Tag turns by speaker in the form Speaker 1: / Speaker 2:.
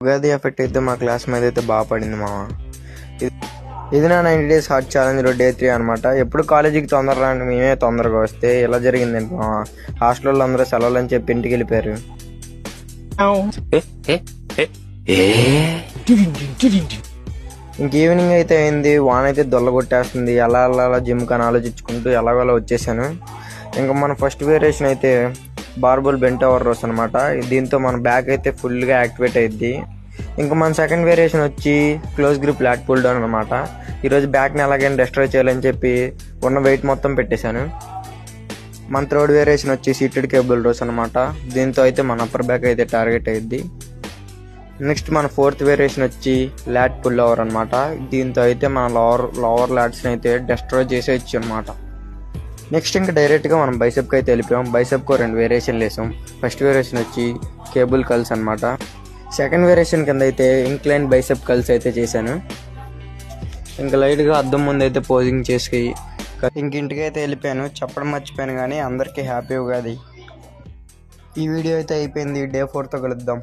Speaker 1: Ugadi effect అయితే మా class మీద అయితే బాగా పడింది మామ. ఇది నా 90 days హార్ట్ ఛాలెంజ్లో డే 3 అనమాట. ఎప్పుడు కాలేజీకి తొందరగా మేమే తొందరగా వస్తే ఇలా జరిగిందండి మామ. హాస్టల్లో అందరూ సెలవులు అని చెప్పి ఇంటికి వెళ్ళిపోయారు. ఇంక ఈవినింగ్ అయితే అయింది, వాన అయితే దొల్ల కొట్టేస్తుంది. ఎలా అలా జిమ్ కానీ ఆలోచించుకుంటూ ఎలాగోలా వచ్చేసాను. ఇంకా మన ఫస్ట్ వేరియేషన్ అయితే బార్బుల్ బెంట్ ఓవర్ రోస్ అనమాట. దీంతో మన బ్యాక్ అయితే ఫుల్గా యాక్టివేట్ అయ్యిద్ది. ఇంకా మన సెకండ్ వేరియేషన్ వచ్చి close grip lat pull down అనమాట. ఈరోజు బ్యాక్ని ఎలాగైనా డిస్ట్రాయ్ చేయాలని చెప్పి ఉన్న వెయిట్ మొత్తం పెట్టేశాను. మన థర్డ్ వేరియేషన్ వచ్చి సీటెడ్ కేబుల్ రోస్ అనమాట. దీంతో అయితే మన అప్పర్ బ్యాక్ అయితే టార్గెట్ అయ్యిద్ది. నెక్స్ట్ మన ఫోర్త్ వేరియేషన్ వచ్చి లాట్ పుల్ ఓవర్ అనమాట. దీంతో అయితే మన లోవర్ లాట్స్ని అయితే డిస్ట్రాయ్ చేసేయచ్చు అనమాట. నెక్స్ట్ ఇంకా డైరెక్ట్గా మనం బైసెప్కి అయితే వెళ్ళిపోయాం. బైసెప్కు 2 వేరియేషన్లు వేసాం. ఫస్ట్ వేరియేషన్ వచ్చి కేబుల్ కల్స్ అనమాట. సెకండ్ వేరియేషన్ కింద అయితే ఇంక్లైన్ బైసెప్ కల్స్ అయితే చేశాను. ఇంకా లైట్గా అద్దం ముందు అయితే పోజింగ్ చేసి ఇంటికి అయితే వెళ్ళిపోయాను. చెప్పడం మర్చిపోయాను కానీ అందరికీ హ్యాపీ ఉగాది. ఈ వీడియో అయితే అయిపోయింది. డే 4తో కలుద్దాం.